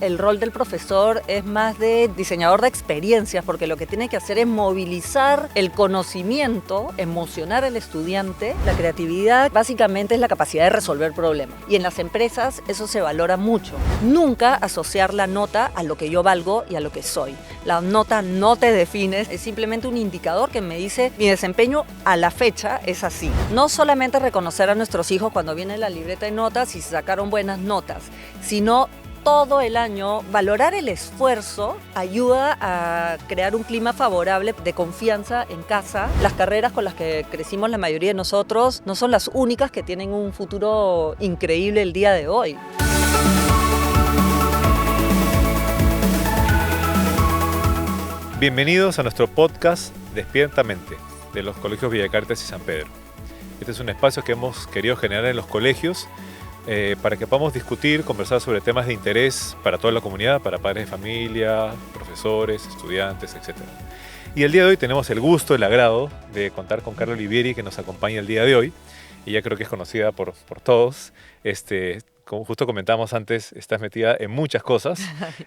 el rol del profesor es más de diseñador de experiencias, porque lo que tiene que hacer es movilizar el conocimiento, emocionar al estudiante. La creatividad básicamente es la capacidad de resolver problemas. Y en las empresas eso se valora mucho. Nunca asociar la nota a lo que yo valgo y a lo que soy. La nota no te define, es simplemente un indicador que me dice mi desempeño a la fecha es así. No solamente reconocer a nuestros hijos cuando viene la libreta de notas y se sacaron buenas notas, sino todo el año. Valorar el esfuerzo ayuda a crear un clima favorable de confianza en casa. Las carreras con las que crecimos la mayoría de nosotros no son las únicas que tienen un futuro increíble el día de hoy. Bienvenidos a nuestro podcast Despierta Mente de los Colegios Villa Cartas y San Pedro. Este es un espacio que hemos querido generar en los colegios para que podamos discutir, conversar sobre temas de interés para toda la comunidad, para padres de familia, profesores, estudiantes, etc. Y el día de hoy tenemos el gusto, el agrado de contar con Carla Olivieri, que nos acompaña el día de hoy. Ella creo que es conocida por todos. Como justo comentamos antes, estás metida en muchas cosas.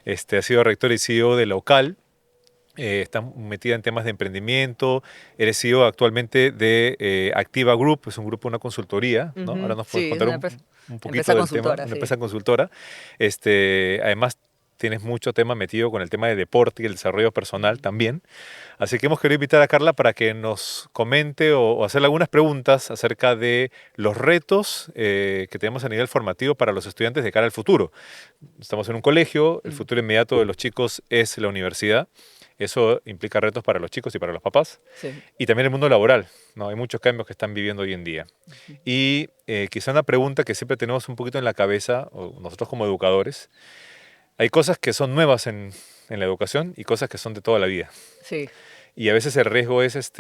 Has sido rectora y CEO de Local. Estás metida en temas de emprendimiento, eres CEO actualmente de Activa Group, es un grupo, una consultoría, ¿no? Ahora nos puedes contar un poquito del tema, una empresa consultora. Además, tienes mucho tema metido con el tema de deporte y el desarrollo personal también. Así que hemos querido invitar a Carla para que nos comente o hacerle algunas preguntas acerca de los retos que tenemos a nivel formativo para los estudiantes de cara al futuro. Estamos en un colegio, el futuro inmediato de los chicos es la universidad. Eso implica retos para los chicos y para los papás. Sí. Y también el mundo laboral, ¿no? Hay muchos cambios que están viviendo hoy en día. Y quizá una pregunta que siempre tenemos un poquito en la cabeza, o nosotros como educadores, hay cosas que son nuevas en la educación y cosas que son de toda la vida. Sí. Y a veces el riesgo es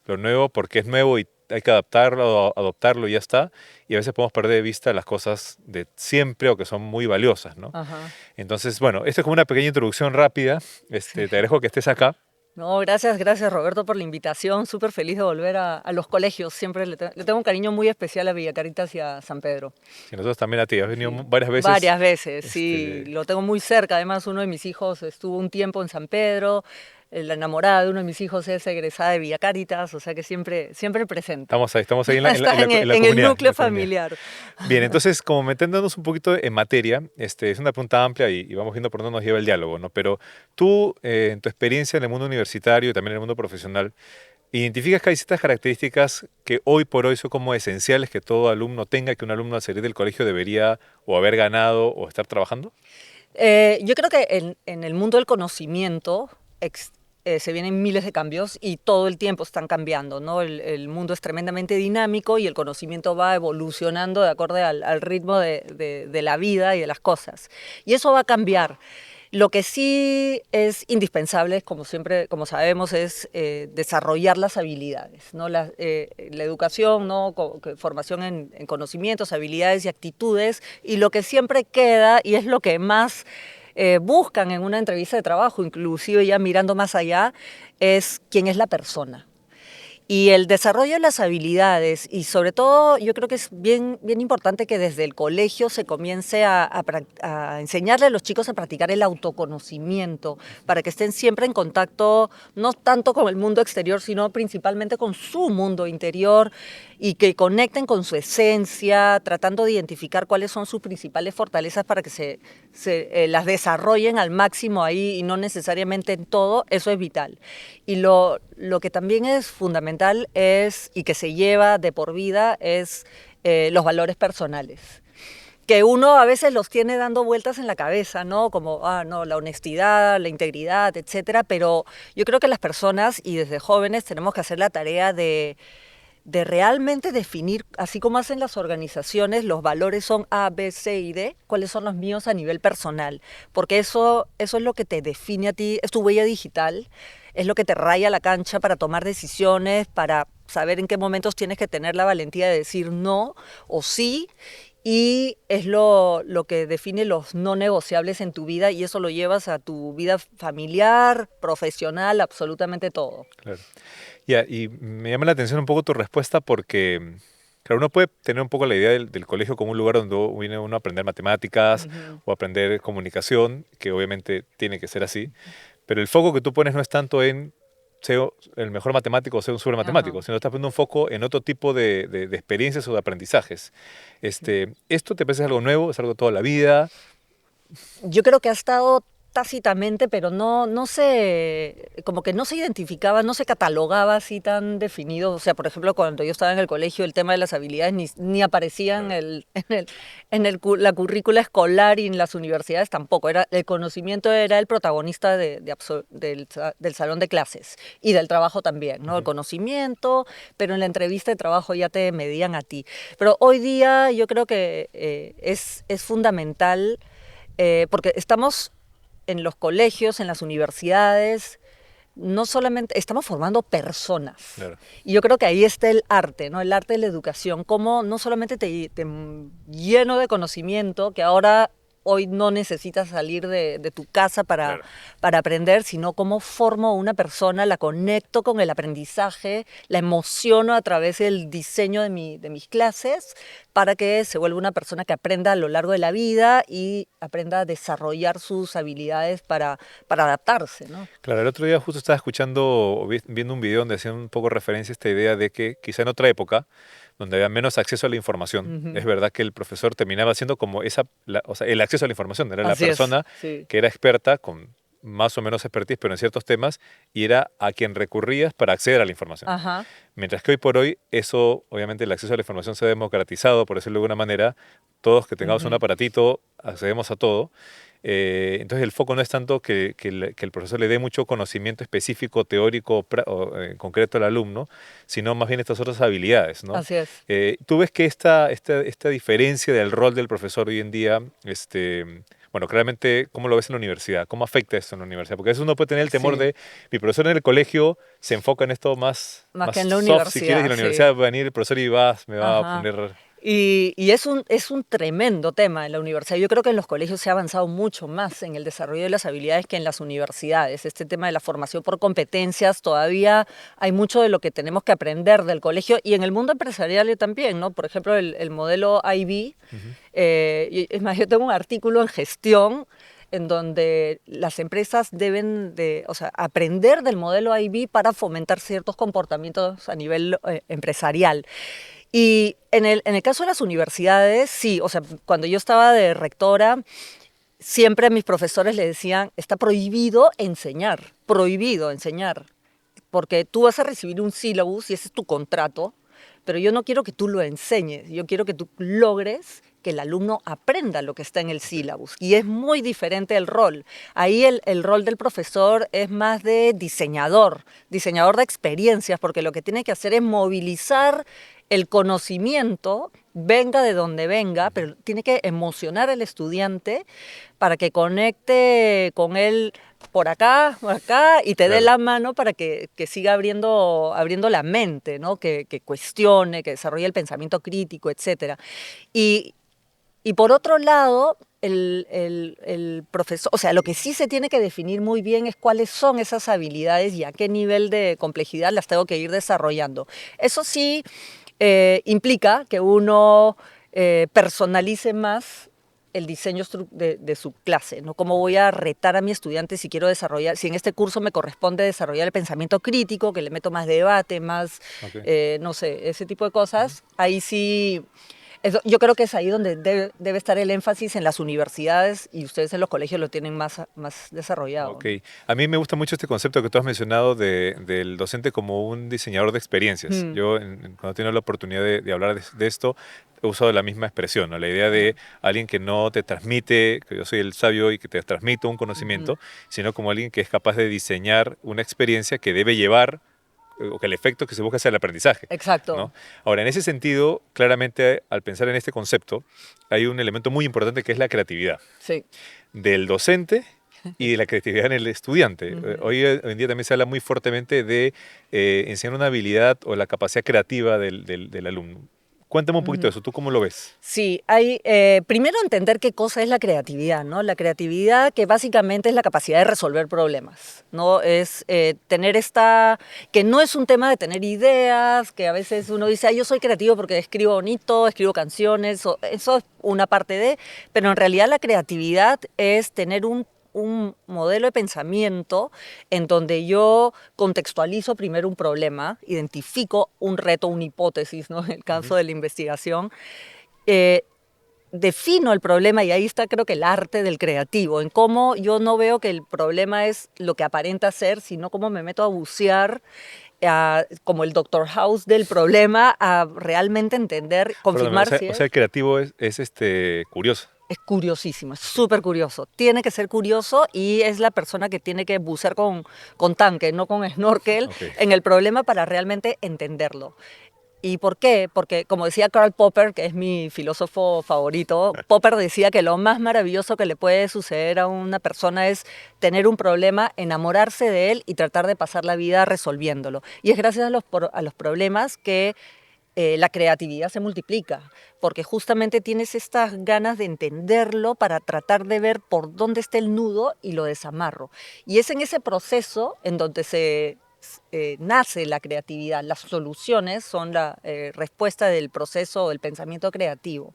lo nuevo porque es nuevo y hay que adaptarlo, adoptarlo y ya está. Y a veces podemos perder de vista las cosas de siempre o que son muy valiosas, ¿no? Ajá. Entonces, bueno, esto es como una pequeña introducción rápida. Te agradezco que estés acá. No, gracias Roberto por la invitación. Súper feliz de volver a los colegios. Siempre le tengo un cariño muy especial a Villa Caritas y a San Pedro. Y nosotros también a ti. Has venido varias veces. Varias veces, sí. Lo tengo muy cerca. Además, uno de mis hijos estuvo un tiempo en San Pedro. La enamorada de uno de mis hijos es egresada de Villa Caritas, o sea que siempre presente. Estamos ahí en la comunidad. En el núcleo familiar. Bien, entonces, como metiéndonos un poquito en materia, es una pregunta amplia y vamos viendo por dónde nos lleva el diálogo, ¿no? Pero tú, en tu experiencia en el mundo universitario y también en el mundo profesional, ¿identificas que hay ciertas características que hoy por hoy son como esenciales que todo alumno tenga, que un alumno al salir del colegio debería o haber ganado o estar trabajando? Yo creo que en el mundo del conocimiento se vienen miles de cambios y todo el tiempo están cambiando, ¿no? El mundo es tremendamente dinámico y el conocimiento va evolucionando de acuerdo al ritmo de la vida y de las cosas. Y eso va a cambiar. Lo que sí es indispensable, como siempre, como sabemos, es desarrollar las habilidades, ¿no? La educación, ¿no? Formación en conocimientos, habilidades y actitudes. Y lo que siempre queda, y es lo que más buscan en una entrevista de trabajo, inclusive ya mirando más allá, es quién es la persona. Y el desarrollo de las habilidades, y sobre todo yo creo que es bien importante que desde el colegio se comience a enseñarle a los chicos a practicar el autoconocimiento, para que estén siempre en contacto, no tanto con el mundo exterior, sino principalmente con su mundo interior, y que conecten con su esencia, tratando de identificar cuáles son sus principales fortalezas para que se las desarrollen al máximo ahí y no necesariamente en todo. Eso es vital. Y lo que también es fundamental es, y que se lleva de por vida, es los valores personales, que uno a veces los tiene dando vueltas en la cabeza, ¿no? Como, no, la honestidad, la integridad, etcétera. Pero yo creo que las personas, y desde jóvenes, tenemos que hacer la tarea de realmente definir, así como hacen las organizaciones, los valores son A, B, C y D, cuáles son los míos a nivel personal, porque eso es lo que te define a ti, es tu huella digital, es lo que te raya la cancha para tomar decisiones, para saber en qué momentos tienes que tener la valentía de decir no o sí, y es lo que define los no negociables en tu vida, y eso lo llevas a tu vida familiar, profesional, absolutamente todo. Claro. Y me llama la atención un poco tu respuesta porque Claro, uno puede tener un poco la idea del colegio como un lugar donde viene uno a aprender matemáticas o aprender comunicación, que obviamente tiene que ser así, pero el foco que tú pones no es tanto en ser el mejor matemático o ser un super Ajá. matemático, sino estás poniendo un foco en otro tipo de experiencias o de aprendizajes. ¿Esto te parece algo nuevo? ¿Es algo de toda la vida? Yo creo que ha estado tácitamente, pero no se, como que no se identificaba, no se catalogaba así tan definido. O sea, por ejemplo, cuando yo estaba en el colegio, el tema de las habilidades ni aparecía en Claro. la currícula escolar y en las universidades tampoco. El conocimiento era el protagonista del salón de clases y del trabajo también, ¿no? El Ujú. conocimiento, pero en la entrevista de trabajo ya te medían a ti. Pero hoy día yo creo que es fundamental porque estamos en los colegios, en las universidades, no solamente estamos formando personas. Claro. Y yo creo que ahí está el arte, ¿no? El arte de la educación, cómo no solamente te lleno de conocimiento, que ahora hoy no necesitas salir de tu casa Claro. para aprender, sino cómo formo una persona, la conecto con el aprendizaje, la emociono a través del diseño de mis clases para que se vuelva una persona que aprenda a lo largo de la vida y aprenda a desarrollar sus habilidades para adaptarse, ¿no? Claro, el otro día justo estaba escuchando o viendo un video donde hacían un poco referencia a esta idea de que quizá en otra época, donde había menos acceso a la información, es Ujú. verdad que el profesor terminaba siendo como o sea, el acceso a la información, era la Así es, persona sí. que era experta con más o menos expertise, pero en ciertos temas, y era a quien recurrías para acceder a la información. Ajá. Mientras que hoy por hoy, eso, obviamente, el acceso a la información se ha democratizado, por decirlo de alguna manera, todos que tengamos un Ujú. aparatito, accedemos a todo. Entonces el foco no es tanto que el profesor le dé mucho conocimiento específico, teórico concreto al alumno, sino más bien estas otras habilidades, ¿no? Así es. ¿Tú ves que esta diferencia del rol del profesor hoy en día, bueno, claramente, ¿cómo lo ves en la universidad? ¿Cómo afecta esto en la universidad? Porque a veces uno puede tener el temor Sí. de, mi profesor en el colegio se enfoca en esto Más más que en la soft, si quieres, y en universidad, la sí. universidad va a venir el profesor y me va a Ajá. poner... Y es un tremendo tema en la universidad. Yo creo que en los colegios se ha avanzado mucho más en el desarrollo de las habilidades que en las universidades. Este tema de la formación por competencias, todavía hay mucho de lo que tenemos que aprender del colegio y en el mundo empresarial también, ¿no? Por ejemplo, el modelo IB. Ujú. Es más, yo tengo un artículo en gestión en donde las empresas deben de, o sea, aprender del modelo IB para fomentar ciertos comportamientos a nivel empresarial. Y en el caso de las universidades, sí, o sea, cuando yo estaba de rectora, siempre a mis profesores les decían, está prohibido enseñar, porque tú vas a recibir un sílabus y ese es tu contrato, pero yo no quiero que tú lo enseñes, yo quiero que tú logres que el alumno aprenda lo que está en el Ok. sílabus. Y es muy diferente el rol. Ahí el rol del profesor es más de diseñador de experiencias, porque lo que tiene que hacer es movilizar el conocimiento, venga de donde venga, pero tiene que emocionar al estudiante para que conecte con él por acá, y te dé Claro. la mano para que siga abriendo la mente, ¿no? Que cuestione, que desarrolle el pensamiento crítico, etcétera. Y, y por otro lado, el profesor, o sea, lo que sí se tiene que definir muy bien es cuáles son esas habilidades y a qué nivel de complejidad las tengo que ir desarrollando. Eso sí implica que uno personalice más el diseño de su clase, ¿no? Cómo Ok. voy a retar a mi estudiante si quiero desarrollar, si en este curso me corresponde desarrollar el pensamiento crítico, que le meto más debate, más, Ok. no sé, ese tipo de Ujú. cosas, ahí sí, yo creo que es ahí donde debe estar el énfasis en las universidades y ustedes en los colegios lo tienen más desarrollado, Ok, ¿no? a mí me gusta mucho este concepto que tú has mencionado del docente como un diseñador de experiencias. Mm, Yo, cuando he tenido la oportunidad de hablar de esto, he usado la misma expresión, ¿no? La idea ah, de alguien que no te transmite, que yo soy el sabio y que te transmito un ujú, conocimiento, sino como alguien que es capaz de diseñar una experiencia que debe llevar o que el efecto que se busca sea el aprendizaje, exacto, ¿no? Ahora, en ese sentido, claramente, al pensar en este concepto, hay un elemento muy importante que es la creatividad sí. del docente y de la creatividad en el estudiante. Ujú. Hoy en día también se habla muy fuertemente de enseñar una habilidad o la capacidad creativa del alumno. Cuéntame un poquito de eso, ¿tú cómo lo ves? Sí, hay primero entender qué cosa es la creatividad, ¿no? La creatividad que básicamente es la capacidad de resolver problemas, ¿no? Es tener que no es un tema de tener ideas, que a veces uno dice, yo soy creativo porque escribo bonito, escribo canciones, eso es una parte pero en realidad la creatividad es tener un modelo de pensamiento en donde yo contextualizo primero un problema, identifico un reto, una hipótesis, ¿no? En el caso de la investigación, eh, defino el problema y ahí está creo que el arte del creativo, en cómo yo no veo que el problema es lo que aparenta ser, sino cómo me meto a bucear como el Doctor House del problema, a realmente entender, Perdóname, confirmar si o sea, el creativo es curioso. es curiosísimo, es súper curioso. Tiene que ser curioso y es la persona que tiene que bucear con tanque, no con snorkel, Ok. en el problema para realmente entenderlo. ¿Y por qué? Porque, como decía Karl Popper, que es mi filósofo favorito, Popper decía que lo más maravilloso que le puede suceder a una persona es tener un problema, enamorarse de él y tratar de pasar la vida resolviéndolo. Y es gracias a los problemas que la creatividad se multiplica, porque justamente tienes estas ganas de entenderlo para tratar de ver por dónde está el nudo y lo desamarro. Y es en ese proceso en donde nace la creatividad. Las soluciones son la respuesta del proceso o del pensamiento creativo.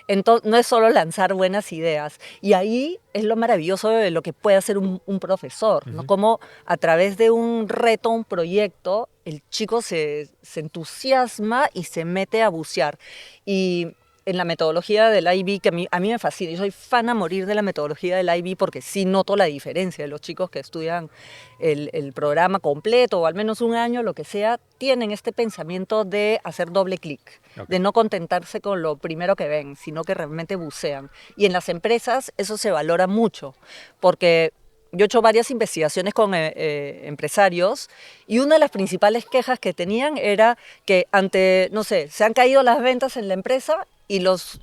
Entonces, no es solo lanzar buenas ideas. Y ahí es lo maravilloso de lo que puede hacer un profesor, ¿no? Como a través de un reto, un proyecto, el chico se entusiasma y se mete a bucear. Y en la metodología del IB, que a mí me fascina, yo soy fan a morir de la metodología del IB porque sí noto la diferencia de los chicos que estudian el programa completo o al menos un año, lo que sea, tienen este pensamiento de hacer doble clic, de no contentarse con lo primero que ven, sino que realmente bucean. Y en las empresas eso se valora mucho, porque yo he hecho varias investigaciones con empresarios y una de las principales quejas que tenían era que no sé, se han caído las ventas en la empresa y las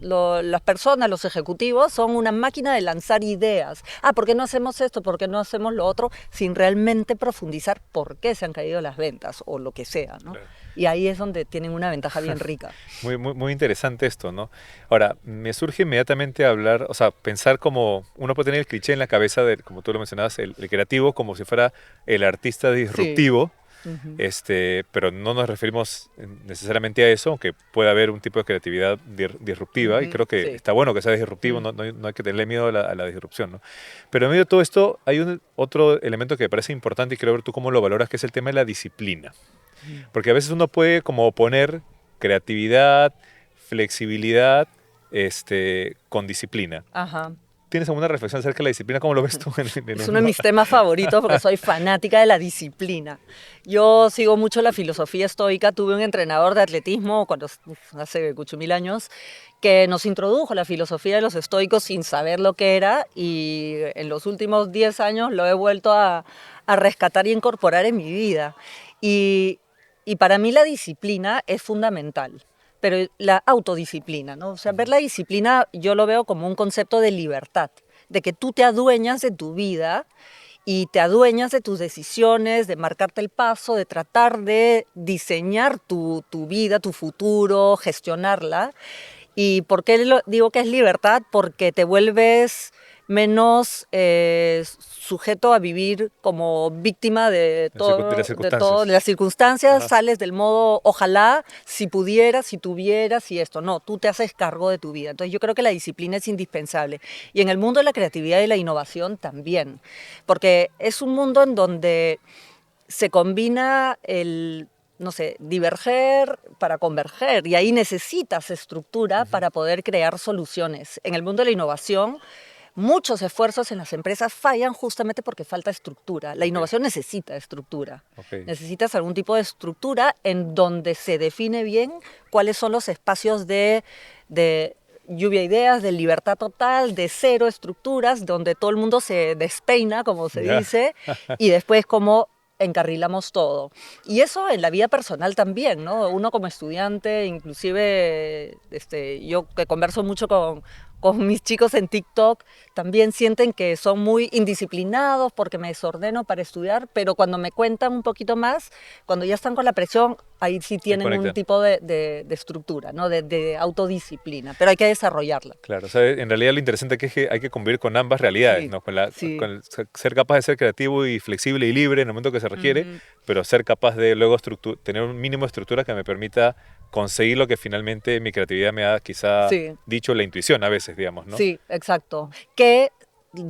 personas, los ejecutivos, son una máquina de lanzar ideas. ¿Por qué no hacemos esto? ¿Por qué no hacemos lo otro? Sin realmente profundizar por qué se han caído las ventas o lo que sea, ¿no? Claro. Y ahí es donde tienen una ventaja bien rica. Muy interesante esto, ¿no? Ahora, me surge inmediatamente hablar, o sea, pensar como uno puede tener el cliché en la cabeza de, como tú lo mencionabas, el creativo como si fuera el artista disruptivo. Sí. Pero no nos referimos necesariamente a eso, aunque puede haber un tipo de creatividad disruptiva, y creo que está bueno que sea disruptivo, no hay que tenerle miedo a la disrupción, ¿no? Pero en medio de todo esto hay otro elemento que me parece importante y quiero ver tú cómo lo valoras, que es el tema de la disciplina. Porque a veces uno puede como poner creatividad, flexibilidad, con disciplina. Ajá. ¿Tienes alguna reflexión acerca de la disciplina? ¿Cómo lo ves tú? Es uno de mis temas favoritos porque soy fanática de la disciplina. Yo sigo mucho la filosofía estoica. Tuve un entrenador de atletismo hace 8.000 años que nos introdujo la filosofía de los estoicos sin saber lo que era y en los últimos 10 años lo he vuelto a rescatar y incorporar en mi vida. Y para mí la disciplina es fundamental. Pero la autodisciplina, ¿no? O sea, ver la disciplina yo lo veo como un concepto de libertad, de que tú te adueñas de tu vida y te adueñas de tus decisiones, de marcarte el paso, de tratar de diseñar tu vida, tu futuro, gestionarla. ¿Y por qué digo que es libertad? Porque te vuelves menos sujeto a vivir como víctima de las circunstancias, sales del modo ojalá, si pudiera, si tuviera, si esto. No, tú te haces cargo de tu vida. Entonces yo creo que la disciplina es indispensable. Y en el mundo de la creatividad y la innovación también, porque es un mundo en donde se combina no sé, diverger para converger, y ahí necesitas estructura para poder crear soluciones. En el mundo de la innovación, muchos esfuerzos en las empresas fallan justamente porque falta estructura. La innovación necesita estructura. Necesitas algún tipo de estructura en donde se define bien cuáles son los espacios de lluvia de ideas, de libertad total, de cero estructuras, donde todo el mundo se despeina, como se dice, y después como encarrilamos todo. Y eso en la vida personal también, ¿no? Uno como estudiante, inclusive yo que converso mucho con con mis chicos en TikTok, también sienten que son muy indisciplinados porque me desordeno para estudiar, pero cuando me cuentan un poquito más, cuando ya están con la presión, ahí sí Se tienen un conectan. tipo de estructura, ¿no? De autodisciplina, pero hay que desarrollarla. Claro, o sea, en realidad lo interesante que es que hay que convivir con ambas realidades, Sí, ¿no? sí. Con ser capaz de ser creativo y flexible y libre en el momento que se requiere, Ujú. pero ser capaz de luego tener un mínimo de estructura que me permita conseguir lo que finalmente mi creatividad me ha quizá Sí. dicho la intuición a veces, digamos, ¿no? Sí, exacto. Que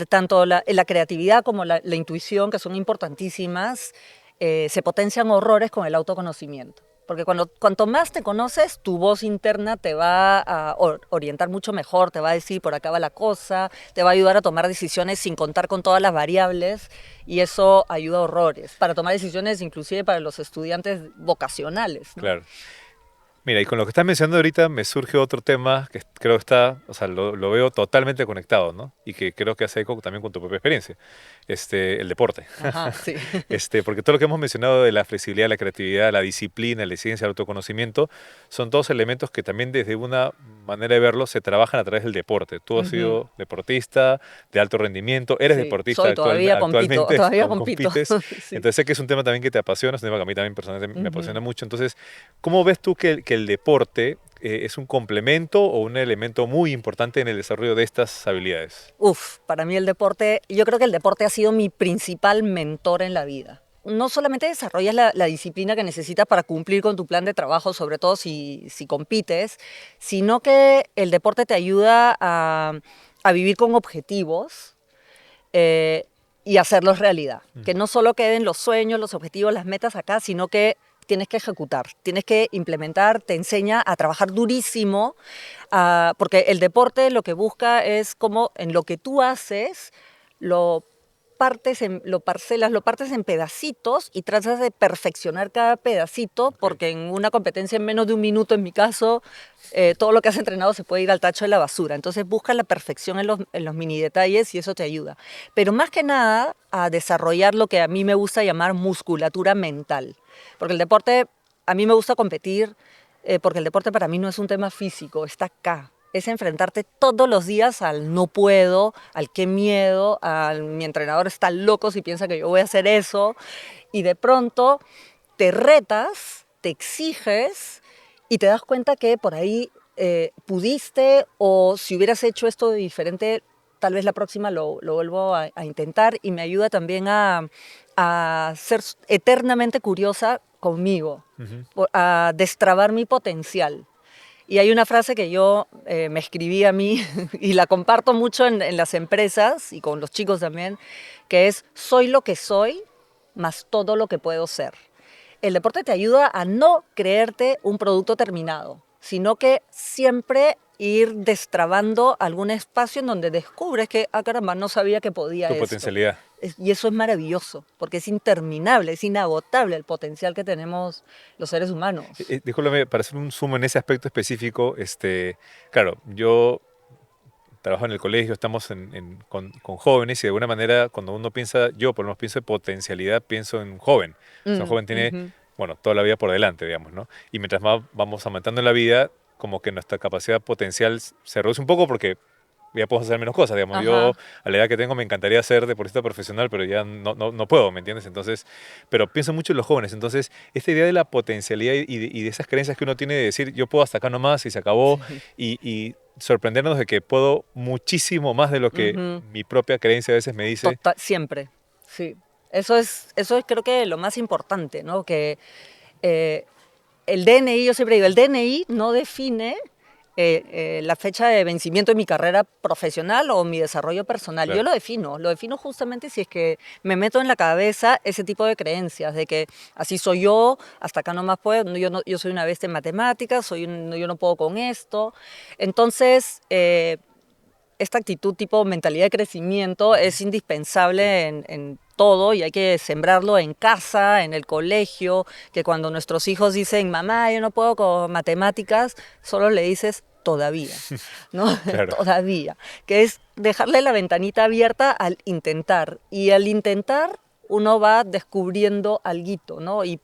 tanto la creatividad como la intuición, que son importantísimas, se potencian horrores con el autoconocimiento. Porque cuanto más te conoces, tu voz interna te va a orientar mucho mejor, te va a decir por acá va la cosa, te va a ayudar a tomar decisiones sin contar con todas las variables y eso ayuda a horrores, para tomar decisiones inclusive para los estudiantes vocacionales, ¿no? Claro. Mira, y con lo que estás mencionando ahorita me surge otro tema que creo que está, o sea, lo veo totalmente conectado, ¿no? Y que creo que hace eco también con tu propia experiencia, el deporte. Ajá, sí. Porque todo lo que hemos mencionado de la flexibilidad, la creatividad, la disciplina, la ciencia, el autoconocimiento, son todos elementos que también desde una manera de verlo se trabajan a través del deporte. Tú has Ujú. sido deportista de alto rendimiento, eres Sí, deportista soy todavía compito, actualmente, todavía compito. compites, Sí. entonces sé que es un tema también que te apasiona, es un tema que a mí también personalmente me apasiona Ujú. mucho. Entonces, ¿cómo ves tú que el deporte es un complemento o un elemento muy importante en el desarrollo de estas habilidades? Uf, para mí el deporte, yo creo que el deporte ha sido mi principal mentor en la vida. No solamente desarrollas la disciplina que necesitas para cumplir con tu plan de trabajo, sobre todo si compites, sino que el deporte te ayuda a vivir con objetivos eh, y hacerlos realidad. Mm. Que no solo queden los sueños, los objetivos, las metas acá, sino que tienes que ejecutar, tienes que implementar, te enseña a trabajar durísimo, porque el deporte lo que busca es como en lo que tú haces, lo lo parcelas, lo partes en pedacitos y tratas de perfeccionar cada pedacito, Ok, porque en una competencia en menos de un minuto, en mi caso, todo lo que has entrenado se puede ir al tacho de la basura. Entonces busca la perfección en los mini detalles y eso te ayuda. Pero más que nada a desarrollar lo que a mí me gusta llamar musculatura mental. Porque el deporte, a mí me gusta competir, porque el deporte para mí no es un tema físico, está acá. Es enfrentarte todos los días al no puedo, al qué miedo, al mi entrenador está loco si piensa que yo voy a hacer eso. Y de pronto te retas, te exiges y te das cuenta que por ahí pudiste o si hubieras hecho esto de diferente, tal vez la próxima lo vuelvo a intentar y me ayuda también a ser eternamente curiosa conmigo, ujú, a destrabar mi potencial. Y hay una frase que yo me escribí a mí y la comparto mucho en las empresas y con los chicos también, que es, soy lo que soy, más todo lo que puedo ser. El deporte te ayuda a no creerte un producto terminado, sino que siempre ir destrabando algún espacio en donde descubres que, ah, caramba, no sabía que podía tu esto. potencialidad. Y eso es maravilloso, porque es interminable, es inagotable el potencial que tenemos los seres humanos. Discúlpame, para hacer un zoom en ese aspecto específico, claro, yo trabajo en el colegio, estamos con jóvenes y de alguna manera cuando uno piensa, yo por lo menos pienso en potencialidad, pienso en un joven. O sea, un joven tiene, Ujú. bueno, toda la vida por delante, digamos, ¿no? Y mientras más vamos aumentando en la vida, como que nuestra capacidad potencial se reduce un poco porque ya podemos hacer menos cosas, digamos. Yo, Ajá. a la edad que tengo, me encantaría ser deportista profesional, pero ya no puedo, ¿me entiendes? Entonces, pero pienso mucho en los jóvenes. Entonces, esta idea de la potencialidad y de esas creencias que uno tiene de decir, yo puedo hasta acá nomás y se acabó, Sí. y sorprendernos de que puedo muchísimo más de lo que Ujú. mi propia creencia a veces me dice. Total, siempre, sí. Eso es creo que lo más importante, ¿no? Que eh, el DNI, yo siempre digo, el DNI no define la fecha de vencimiento de mi carrera profesional o mi desarrollo personal. Yo Claro, lo defino justamente si es que me meto en la cabeza ese tipo de creencias, de que así soy yo, hasta acá no más puedo, yo soy una bestia en matemáticas, yo no puedo con esto. Entonces, esta actitud tipo mentalidad de crecimiento es indispensable en todo y hay que sembrarlo en casa, en el colegio, que cuando nuestros hijos dicen, mamá, yo no puedo con matemáticas, solo le dices todavía, ¿no? claro. Todavía, que es dejarle la ventanita abierta al intentar y al intentar uno va descubriendo alguito, ¿no? Y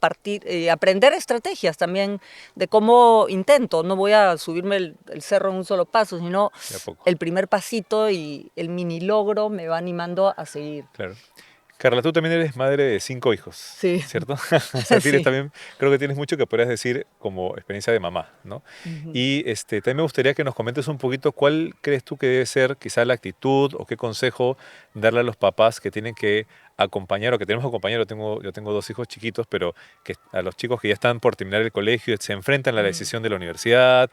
aprender estrategias también de cómo intento. No voy a subirme el cerro en un solo paso, sino De a poco. el primer pasito y el mini logro me va animando a seguir. Claro. Carla, tú también eres madre de 5 hijos, Sí, ¿cierto? O sea, tienes sí. también, creo que tienes mucho que podrías decir como experiencia de mamá, ¿no? Ujú. Y también me gustaría que nos comentes un poquito cuál crees tú que debe ser quizá la actitud o qué consejo darle a los papás que tienen que acompañar o que tenemos que acompañar. Yo tengo 2 hijos chiquitos, pero que a los chicos que ya están por terminar el colegio se enfrentan a la Mm. decisión de la universidad,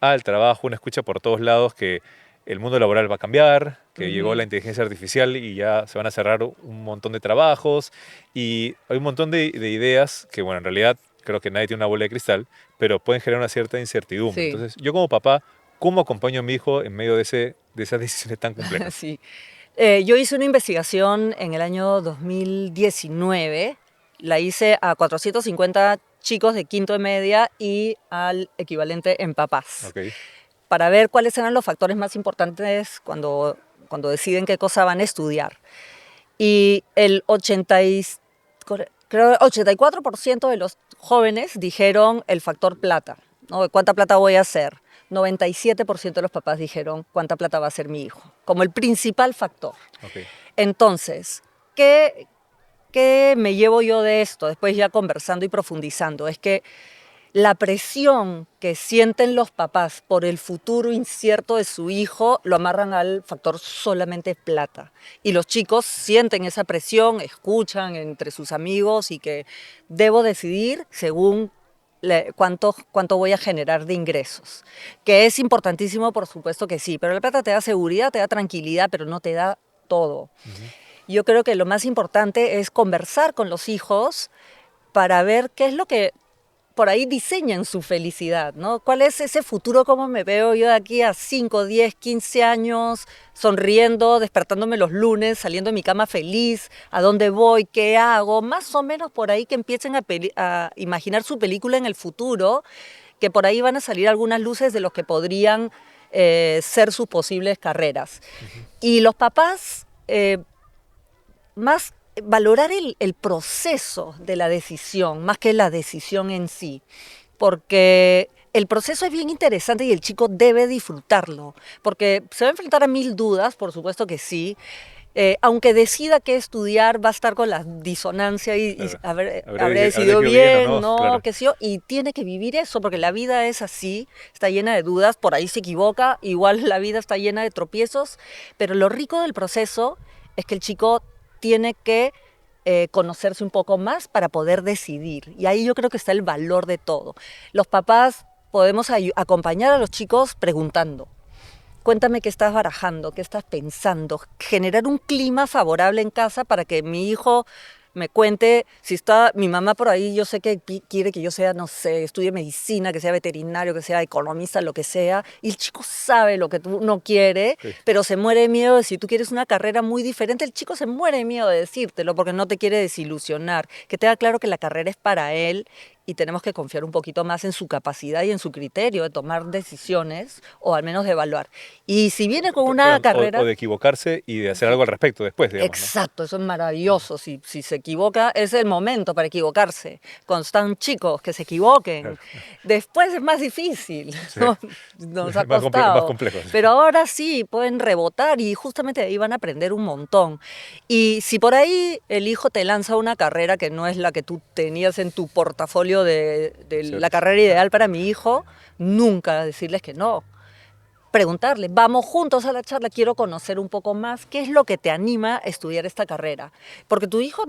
al trabajo, uno escucha por todos lados que el mundo laboral va a cambiar, que llegó la Ujú. inteligencia artificial y ya se van a cerrar un montón de trabajos y hay un montón de ideas que, bueno, en realidad creo que nadie tiene una bola de cristal, pero pueden generar una cierta incertidumbre. Sí, Entonces, yo como papá, ¿cómo acompaño a mi hijo en medio de esas decisiones tan complejas? sí. Yo hice una investigación en el año 2019, la hice a 450 chicos de quinto de media y al equivalente en papás, Ok, para ver cuáles eran los factores más importantes cuando deciden qué cosa van a estudiar. Y creo 84% de los jóvenes dijeron el factor plata, ¿no? ¿Cuánta plata voy a hacer? 97% de los papás dijeron cuánta plata va a ser mi hijo, como el principal factor. ok. Entonces, ¿qué me llevo yo de esto? Después ya conversando y profundizando, es que la presión que sienten los papás por el futuro incierto de su hijo lo amarran al factor solamente plata. Y los chicos sienten esa presión, escuchan entre sus amigos y que debo decidir según cuánto voy a generar de ingresos. Que es importantísimo, por supuesto que sí, pero la plata te da seguridad, te da tranquilidad, pero no te da todo. Ujú. Yo creo que lo más importante es conversar con los hijos para ver qué es lo que por ahí diseñan su felicidad, ¿no? ¿Cuál es ese futuro? ¿Cómo me veo yo de aquí a 5, 10, 15 años, sonriendo, despertándome los lunes, saliendo de mi cama feliz? ¿A dónde voy? ¿Qué hago? Más o menos por ahí que empiecen a imaginar su película en el futuro, que por ahí van a salir algunas luces de los que podrían ser sus posibles carreras. Y los papás, más valorar el proceso de la decisión, más que la decisión en sí, porque el proceso es bien interesante y el chico debe disfrutarlo, porque se va a enfrentar a mil dudas, por supuesto que sí. Aunque decida qué estudiar, va a estar con la disonancia y Claro. habré Habré decidido elegido bien o bien, no, no, claro. qué sé yo, y tiene que vivir eso, porque la vida es así, está llena de dudas, por ahí se equivoca, igual la vida está llena de tropiezos, pero lo rico del proceso es que el chico tiene que conocerse un poco más para poder decidir. Y ahí yo creo que está el valor de todo. Los papás podemos acompañar a los chicos preguntando. Cuéntame qué estás barajando, qué estás pensando. Generar un clima favorable en casa para que mi hijo me cuente si está mi mamá por ahí. Yo sé que quiere que yo sea, no sé, estudie medicina, que sea veterinario, que sea economista, lo que sea. Y el chico sabe lo que tú no quiere, Sí. pero se muere de miedo de si tú quieres una carrera muy diferente. El chico se muere de miedo de decírtelo porque no te quiere desilusionar. Que tenga claro que la carrera es para él y tenemos que confiar un poquito más en su capacidad y en su criterio de tomar decisiones o al menos de evaluar. Y si viene con una Perdón, o carrera, de equivocarse y de hacer algo al respecto después, digamos, ¿no? exacto, eso es maravilloso. Si se equivoca, es el momento para equivocarse. Cuando están chicos, que se equivoquen. Claro. Después es más difícil, Sí. ¿no? Nos ha Más costado. complejo. Sí. Pero ahora sí, pueden rebotar y justamente de ahí van a aprender un montón. Y si por ahí el hijo te lanza una carrera que no es la que tú tenías en tu portafolio de la Cierto. carrera ideal para mi hijo, nunca decirles que no. Preguntarle, vamos juntos a la charla, quiero conocer un poco más, ¿qué es lo que te anima a estudiar esta carrera? Porque tu hijo,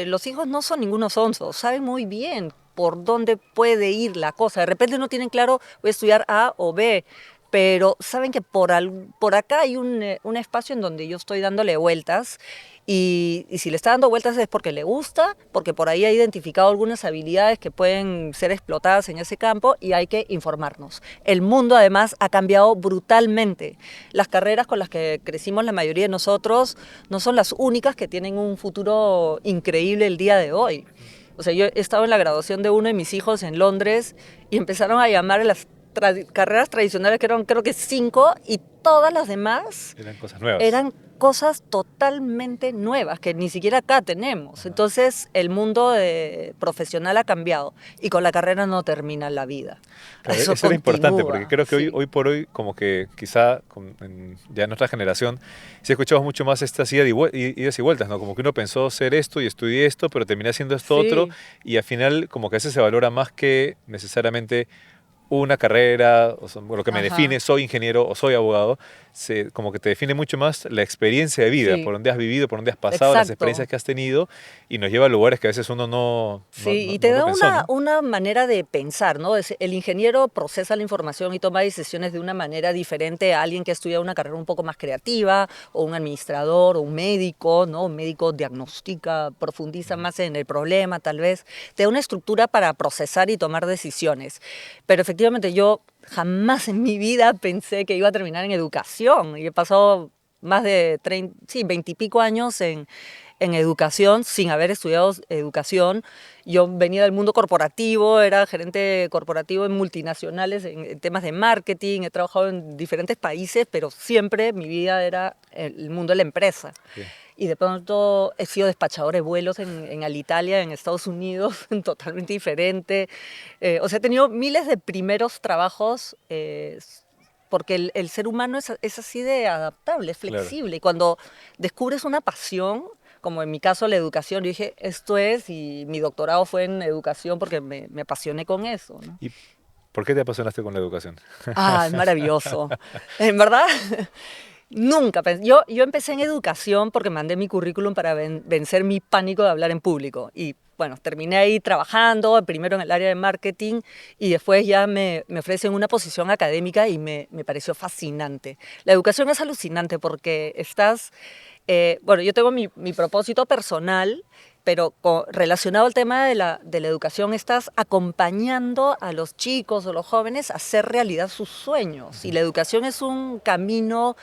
los hijos no son ningunos sonsos, saben muy bien por dónde puede ir la cosa. De repente no tienen claro, voy a estudiar A o B, pero saben que por acá hay un espacio en donde yo estoy dándole vueltas y si le está dando vueltas es porque le gusta, porque por ahí ha identificado algunas habilidades que pueden ser explotadas en ese campo y hay que informarnos. El mundo además ha cambiado brutalmente. Las carreras con las que crecimos la mayoría de nosotros no son las únicas que tienen un futuro increíble el día de hoy. O sea, yo he estado en la graduación de uno de mis hijos en Londres y empezaron a llamar a las carreras tradicionales, que eran creo que 5, y todas las demás Eran cosas nuevas. eran cosas totalmente nuevas que ni siquiera acá tenemos. Entonces el mundo profesional ha cambiado y con la carrera no termina la vida. Claro, Eso eso era importante porque continúa, creo que sí. hoy por hoy, como que quizá ya en nuestra generación, sí escuchamos mucho más estas idas y vueltas, ¿no? Como que uno pensó ser esto y estudié esto, pero terminé haciendo esto otro, Sí, y al final como que a veces se valora más que necesariamente una carrera, o lo que me define, ajá, soy ingeniero o soy abogado, como que te define mucho más la experiencia de vida, por sí, donde has vivido, por donde has pasado, las experiencias exacto. que has tenido, y nos lleva a lugares que a veces uno Sí, y te no da pensó, ¿no? una manera de pensar, ¿no? El ingeniero procesa la información y toma decisiones de una manera diferente a alguien que estudia una carrera un poco más creativa, o un administrador, o un médico, ¿no? Un médico diagnostica, profundiza Ujú. más en el problema, tal vez. Te da una estructura para procesar y tomar decisiones. Pero efectivamente yo jamás en mi vida pensé que iba a terminar en educación, y he pasado más de 30, sí, 20 y pico años en educación sin haber estudiado educación. Yo venía del mundo corporativo, era gerente corporativo en multinacionales, en temas de marketing, he trabajado en diferentes países, pero siempre mi vida era el mundo de la empresa. Sí. Y de pronto he sido despachador de vuelos en Alitalia, en Estados Unidos, totalmente diferente. O sea, he tenido miles de primeros trabajos, porque el ser humano es así de adaptable, es Claro. flexible. Y cuando descubres una pasión, como en mi caso la educación, yo dije, esto es, y mi doctorado fue en educación porque me apasioné con eso, ¿no? ¿Y por qué te apasionaste con la educación? Ah, es maravilloso. En verdad, nunca pensé. Yo empecé en educación porque mandé mi currículum para vencer mi pánico de hablar en público. Y bueno, terminé ahí trabajando, primero en el área de marketing, y después ya me ofrecen una posición académica y me pareció fascinante. La educación es alucinante porque estás, bueno, yo tengo mi propósito personal, pero relacionado al tema de la educación, estás acompañando a los chicos o los jóvenes a hacer realidad sus sueños. Y Ujú. la educación es un camino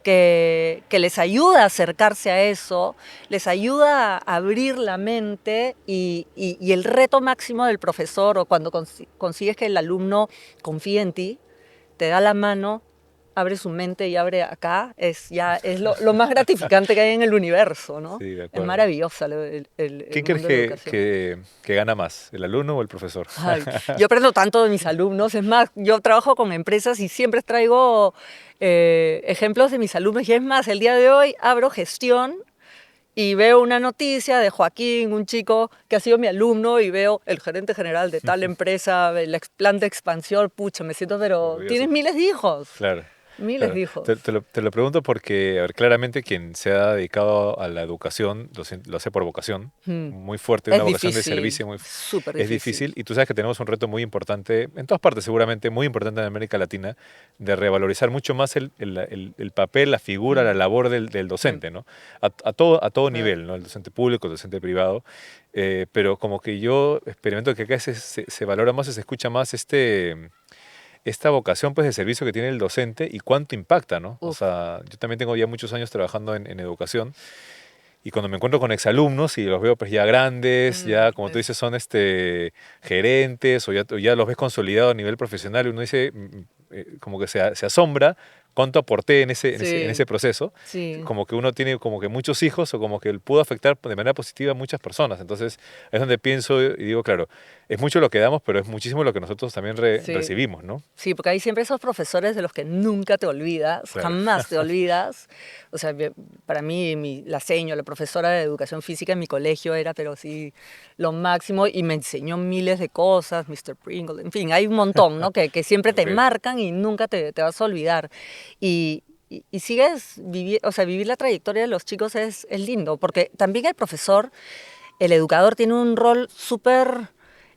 que les ayuda a acercarse a eso, les ayuda a abrir la mente, y el reto máximo del profesor, o cuando consigues que el alumno confíe en ti, te da la mano, abre su mente y abre acá, es lo más gratificante que hay en el universo, ¿no? Sí, de Es acuerdo. maravilloso el ¿Quién crees mundo de la educación. que gana más, el alumno o el profesor? Ay, yo aprendo tanto de mis alumnos, es más, yo trabajo con empresas y siempre traigo ejemplos de mis alumnos, y es más, el día de hoy abro gestión y veo una noticia de Joaquín, un chico que ha sido mi alumno, y veo el gerente general de tal empresa, el plan de expansión, pucha, me siento, pero tienes Orgulloso. miles de hijos, Claro, miles claro. de hijos. Te lo pregunto porque, a ver, claramente quien se ha dedicado a la educación lo hace por vocación, Mm. muy fuerte, una Es vocación de difícil, servicio súper es difícil. difícil. Y tú sabes que tenemos un reto muy importante, en todas partes seguramente, muy importante en América Latina, de revalorizar mucho más el papel, la figura, la Mm, labor del mm, docente, ¿no? A todo eh, nivel, ¿no? El docente público, el docente privado. Pero como que yo experimento que acá se valora más, se escucha más esta vocación, pues, de servicio que tiene el docente y cuánto impacta, ¿no? O uf, sea, yo también tengo ya muchos años trabajando en educación, y cuando me encuentro con exalumnos y los veo, pues, ya grandes, ya como tú dices son gerentes, o ya los ves consolidados a nivel profesional, y uno dice, como que se asombra cuánto aporté en ese sí, proceso, sí. como que uno tiene como que muchos hijos, o como que pudo afectar de manera positiva a muchas personas. Entonces es donde pienso y digo, claro, es mucho lo que damos, pero es muchísimo lo que nosotros también Sí, recibimos, ¿no? sí, porque hay siempre esos profesores de los que nunca te olvidas, Claro. jamás te olvidas. O sea, para mí, la seño, la profesora de educación física en mi colegio era, pero sí, lo máximo, y me enseñó miles de cosas, Mr. Pringle, en fin, hay un montón, ¿no? Que siempre te Ok. marcan y nunca te vas a olvidar. Y sigues viviendo, o sea, vivir la trayectoria de los chicos es lindo, porque también el profesor, el educador, tiene un rol súper,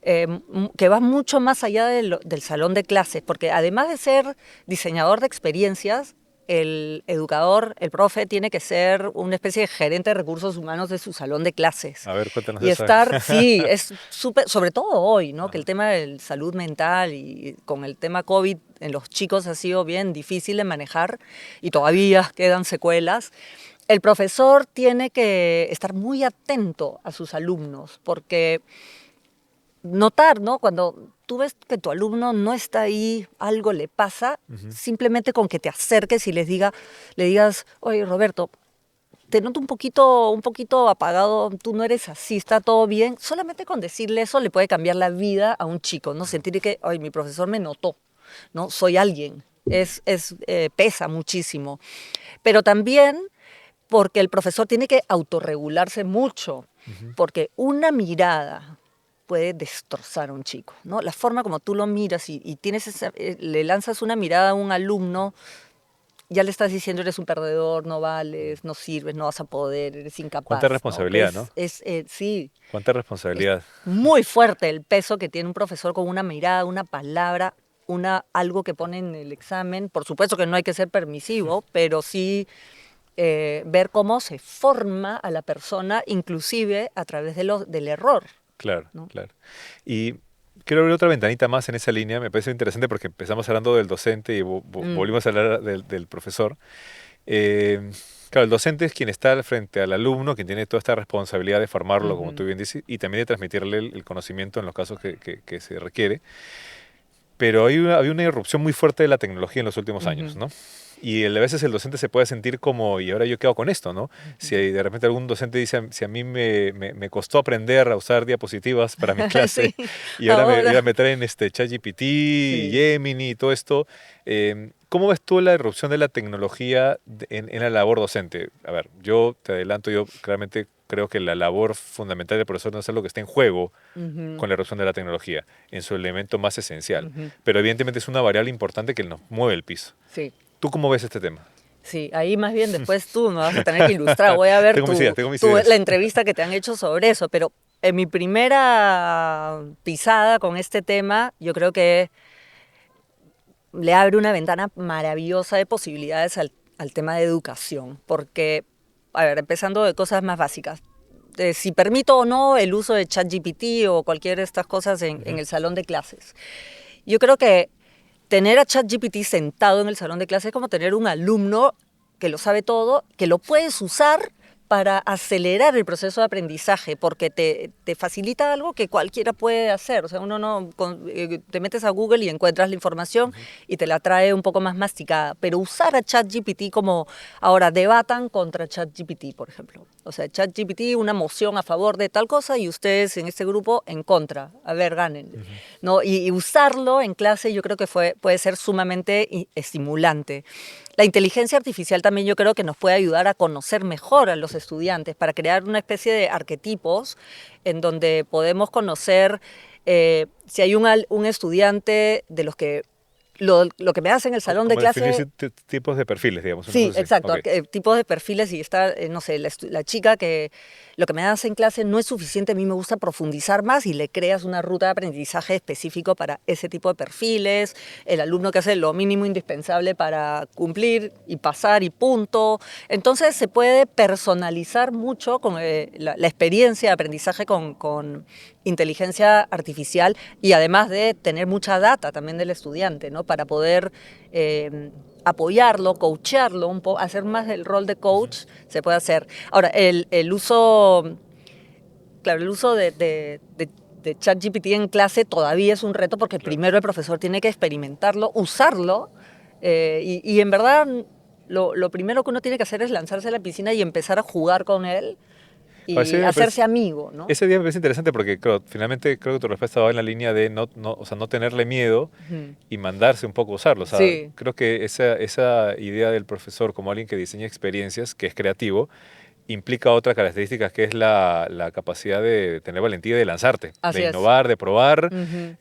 que va mucho más allá del salón de clases, porque además de ser diseñador de experiencias, el educador, el profe, tiene que ser una especie de gerente de recursos humanos de su salón de clases. A ver, cuéntanos Y eso. estar, sí, es súper, sobre todo hoy, ¿no? Que el Ajá. tema de salud mental y con el tema COVID en los chicos ha sido bien difícil de manejar, y todavía quedan secuelas. El profesor tiene que estar muy atento a sus alumnos, porque notar, ¿no? Cuando tú ves que tu alumno no está ahí, algo le pasa, simplemente con que te acerques y le digas, oye, Roberto, te noto un poquito apagado, tú no eres así, está todo bien. Solamente con decirle eso le puede cambiar la vida a un chico, ¿no? Sentir que, ay, mi profesor me notó, ¿no? Soy alguien. Pesa muchísimo. Pero también porque el profesor tiene que autorregularse mucho, porque una mirada puede destrozar a un chico, ¿no? La forma como tú lo miras y le lanzas una mirada a un alumno, ya le estás diciendo eres un perdedor, no vales, no sirves, no vas a poder, eres Cuánta incapaz, ¿no? responsabilidad, ¿no? Sí, Cuánta es responsabilidad. muy fuerte el peso que tiene un profesor con una mirada, una palabra, algo que pone en el examen. Por supuesto que no hay que ser permisivo, pero sí ver cómo se forma a la persona, inclusive a través del error, Claro, ¿no? claro. Y quiero abrir otra ventanita más en esa línea. Me parece interesante porque empezamos hablando del docente y Mm, volvimos a hablar del profesor. Claro, el docente es quien está al frente al alumno, quien tiene toda esta responsabilidad de formarlo, como ujú, tú bien dices, y también de transmitirle el conocimiento en los casos que se requiere. Pero había una irrupción muy fuerte de la tecnología en los últimos años, ujú, ¿no? Y a veces el docente se puede sentir como, ¿y ahora yo qué hago con esto, no? Si ujú. de repente algún docente dice, si a mí me costó aprender a usar diapositivas para mi clase Sí, y ahora ahora, me traen ChatGPT, sí. Gemini y todo esto, ¿cómo ves tú la irrupción de la tecnología en la labor docente? A ver, yo te adelanto, yo claramente creo que la labor fundamental del profesor no es algo que esté en juego Ujú, con la erupción de la tecnología, en su elemento más esencial. ujú, Pero evidentemente es una variable importante que nos mueve el piso. sí. ¿Tú cómo ves este tema? Sí, ahí más bien después tú me vas a tener que ilustrar. Voy a ver Tengo mis la ideas. entrevista que te han hecho sobre eso, pero en mi primera pisada con este tema, yo creo que le abre una ventana maravillosa de posibilidades al tema de educación, porque, a ver, empezando de cosas más básicas, si permito o no el uso de ChatGPT o cualquiera de estas cosas en Ujú. el salón de clases. Yo creo que tener a ChatGPT sentado en el salón de clases es como tener un alumno que lo sabe todo, que lo puedes usar para acelerar el proceso de aprendizaje, porque te facilita algo que cualquiera puede hacer. O sea, uno no te metes a Google y encuentras la información y te la trae un poco más masticada. Pero usar a ChatGPT como ahora debatan contra ChatGPT, por ejemplo. O sea, ChatGPT, una moción a favor de tal cosa y ustedes en este grupo en contra. A ver, ganen. Ujú. ¿No? Y usarlo en clase yo creo que puede ser sumamente estimulante. La inteligencia artificial también yo creo que nos puede ayudar a conocer mejor a los estudiantes para crear una especie de arquetipos en donde podemos conocer si hay un estudiante de los que lo que me hace en el salón de Como definir clase. tipos de perfiles, digamos, una Sí, cosa así. exacto, Ok. tipos de perfiles y está, no sé, la chica que lo que me hace en clase no es suficiente, a mí me gusta profundizar más y le creas una ruta de aprendizaje específico para ese tipo de perfiles, el alumno que hace lo mínimo indispensable para cumplir y pasar y punto. Entonces se puede personalizar mucho con la experiencia de aprendizaje con inteligencia artificial y además de tener mucha data también del estudiante, ¿no? Para poder apoyarlo, coacharlo, hacer más del rol de Ujú. coach, se puede hacer. Ahora, el uso, claro, el uso de ChatGPT en clase todavía es un reto porque Claro. primero el profesor tiene que experimentarlo, usarlo, y en verdad lo primero que uno tiene que hacer es lanzarse a la piscina y empezar a jugar con él A veces y me parece- hacerse amigo, ¿no? Ese día me parece interesante porque, claro, finalmente creo que tu respuesta va en la línea de o sea, no tenerle miedo Ujú. y mandarse un poco a usarlo. O sea, Sí, creo que esa idea del profesor como alguien que diseña experiencias, que es creativo, implica otra característica que es la capacidad de tener valentía de lanzarte, de así es. innovar, de probar, Ujú.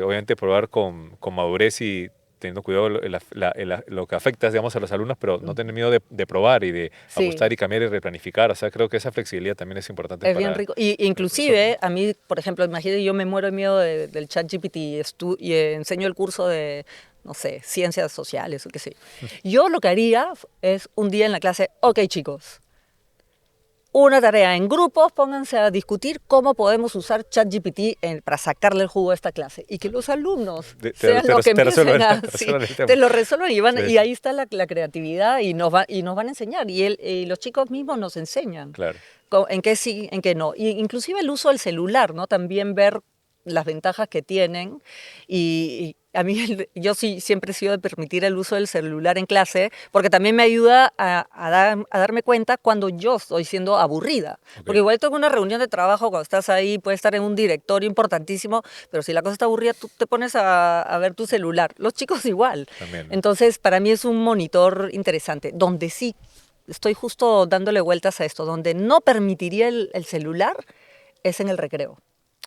obviamente probar con madurez y teniendo cuidado lo que afecta, digamos, a los alumnos, pero no tener miedo de probar y de Sí. ajustar y cambiar y replanificar. O sea, creo que esa flexibilidad también es importante Es bien rico. Y para el profesor, ¿no? inclusive, a mí, por ejemplo, imagínate, yo me muero de miedo del chat GPT y enseño el curso de, no sé, ciencias sociales o qué sé. Yo lo que haría es un día en la clase, ok chicos, una tarea en grupos, pónganse a discutir cómo podemos usar ChatGPT para sacarle el jugo a esta clase y que los alumnos sean los que Te resuelvo empiecen a, te sí, resuelvo el te tema. lo resuelvan Sí, y ahí está la creatividad y nos van a enseñar y los chicos mismos nos enseñan claro. en qué sí, en qué no. Y inclusive el uso del celular, ¿no? También ver, las ventajas que tienen y a mí yo sí siempre he sido de permitir el uso del celular en clase porque también me ayuda a darme cuenta cuando yo estoy siendo aburrida. Ok, Porque igual tengo una reunión de trabajo, cuando estás ahí, puedes estar en un directorio importantísimo, pero si la cosa está aburrida, tú te pones a ver tu celular. Los chicos igual. también, ¿no? Entonces, para mí es un monitor interesante, donde sí estoy justo dándole vueltas a esto, donde no permitiría el celular es en el recreo.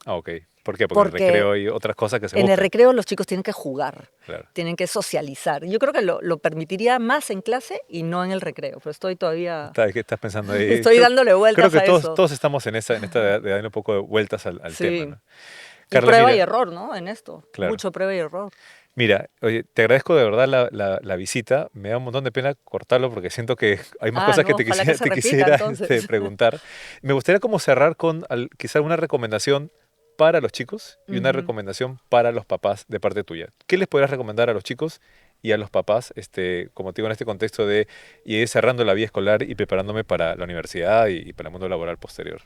Ah, ok. ¿Por qué? Porque en el Porque recreo hay otras cosas que se en el buscan. recreo los chicos tienen que jugar, Claro. tienen que socializar. Yo creo que lo permitiría más en clase y no en el recreo, pero estoy todavía, ¿Qué estás pensando ahí? estoy dándole Creo vueltas que a todos, eso. todos estamos en esta de darle un poco de vueltas al tema, Sí. ¿no? Y Carla, prueba y mira, error, ¿no? En esto. claro. Mucho prueba y error. Mira, oye, te agradezco de verdad la visita. Me da un montón de pena cortarlo porque siento que hay más Ah, cosas que no, ojalá que se te repita quisiera entonces. preguntar. Me gustaría como cerrar con quizá una recomendación para los chicos y una Ujú. recomendación para los papás de parte tuya. ¿Qué les podrías recomendar a los chicos y a los papás, como te digo, en este contexto de ir cerrando la vida escolar y preparándome para la universidad y para el mundo laboral posterior?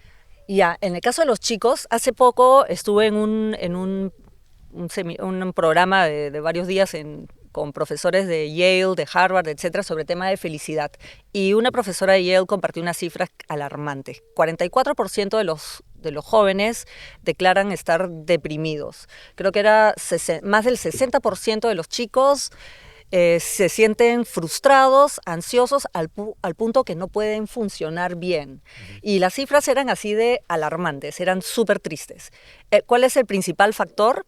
Ya, en el caso de los chicos, hace poco estuve un programa de varios días con profesores de Yale, de Harvard, etcétera, sobre tema de felicidad. Y una profesora de Yale compartió unas cifras alarmantes. 44% de los jóvenes declaran estar deprimidos. Creo que era más del 60% de los chicos se sienten frustrados, ansiosos, al punto que no pueden funcionar bien. Ujú. Y las cifras eran así de alarmantes, eran súper tristes. ¿Cuál es el principal factor?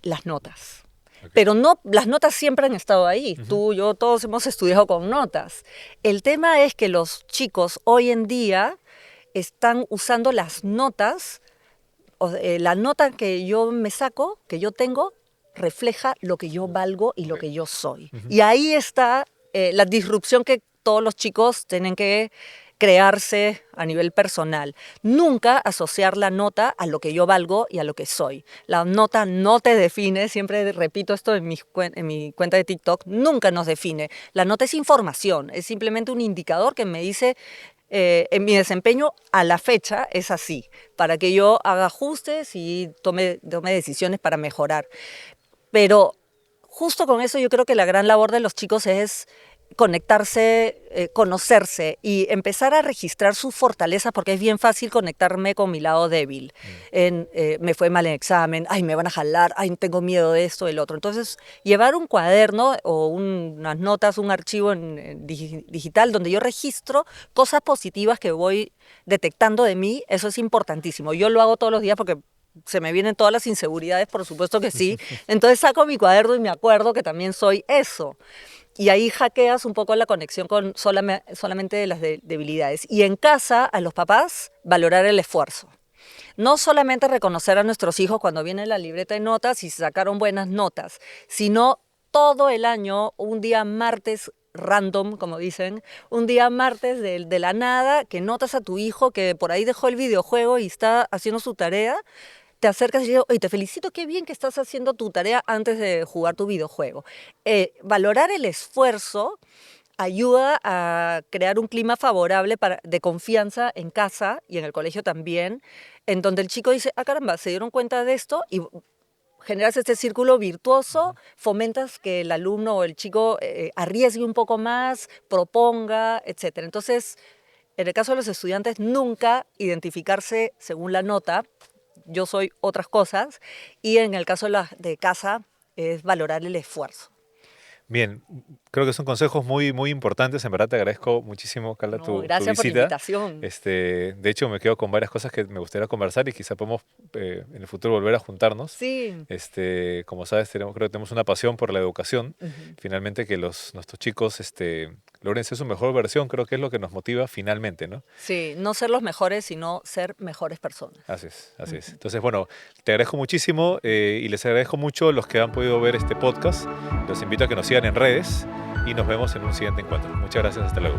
Las notas. Ok. Pero no, las notas siempre han estado ahí. Ujú. Tú, yo, todos hemos estudiado con notas. El tema es que los chicos hoy en día están usando las notas, la nota que yo me saco, que yo tengo, refleja lo que yo valgo y lo Ok. que yo soy. Ujú. Y ahí está la disrupción que todos los chicos tienen que crearse a nivel personal. Nunca asociar la nota a lo que yo valgo y a lo que soy. La nota no te define, siempre repito esto en mi cuenta de TikTok, nunca nos define. La nota es información, es simplemente un indicador que me dice en mi desempeño a la fecha es así, para que yo haga ajustes y tome decisiones para mejorar. Pero justo con eso yo creo que la gran labor de los chicos es conectarse, conocerse y empezar a registrar sus fortalezas, porque es bien fácil conectarme con mi lado débil. Mm. Me fue mal en examen, ay, me van a jalar, ay, tengo miedo de esto, del otro. Entonces, llevar un cuaderno o unas notas, un archivo digital donde yo registro cosas positivas que voy detectando de mí, eso es importantísimo. Yo lo hago todos los días porque se me vienen todas las inseguridades, por supuesto que sí. Entonces saco mi cuaderno y me acuerdo que también soy eso. Y ahí hackeas un poco la conexión con solamente de las debilidades. Y en casa, a los papás, valorar el esfuerzo. No solamente reconocer a nuestros hijos cuando viene la libreta de notas y sacaron buenas notas, sino todo el año, un día martes random, como dicen, un día martes de la nada, que notas a tu hijo que por ahí dejó el videojuego y está haciendo su tarea, te acercas y dices, oye, te felicito, qué bien que estás haciendo tu tarea antes de jugar tu videojuego. Valorar el esfuerzo ayuda a crear un clima favorable de confianza en casa y en el colegio también, en donde el chico dice, ah, caramba, se dieron cuenta de esto y generas este círculo virtuoso, fomentas que el alumno o el chico arriesgue un poco más, proponga, etcétera. Entonces, en el caso de los estudiantes, nunca identificarse según la nota, yo soy otras cosas, y en el caso de casa es valorar el esfuerzo. Bien, creo que son consejos muy, muy importantes. En verdad te agradezco muchísimo, Carla, No, tu gracias por la visita. invitación. De hecho, me quedo con varias cosas que me gustaría conversar y quizá podemos en el futuro volver a juntarnos. Sí. Como sabes, creo que tenemos una pasión por la educación. Ujú. Finalmente, que nuestros chicos logren ser su mejor versión, creo que es lo que nos motiva finalmente, ¿no? Sí, no ser los mejores, sino ser mejores personas. Así es, así es. Ujú. Entonces, bueno, te agradezco muchísimo y les agradezco mucho a los que han podido ver este podcast. Los invito a que nos sigan en redes y nos vemos en un siguiente encuentro. Muchas gracias, hasta luego.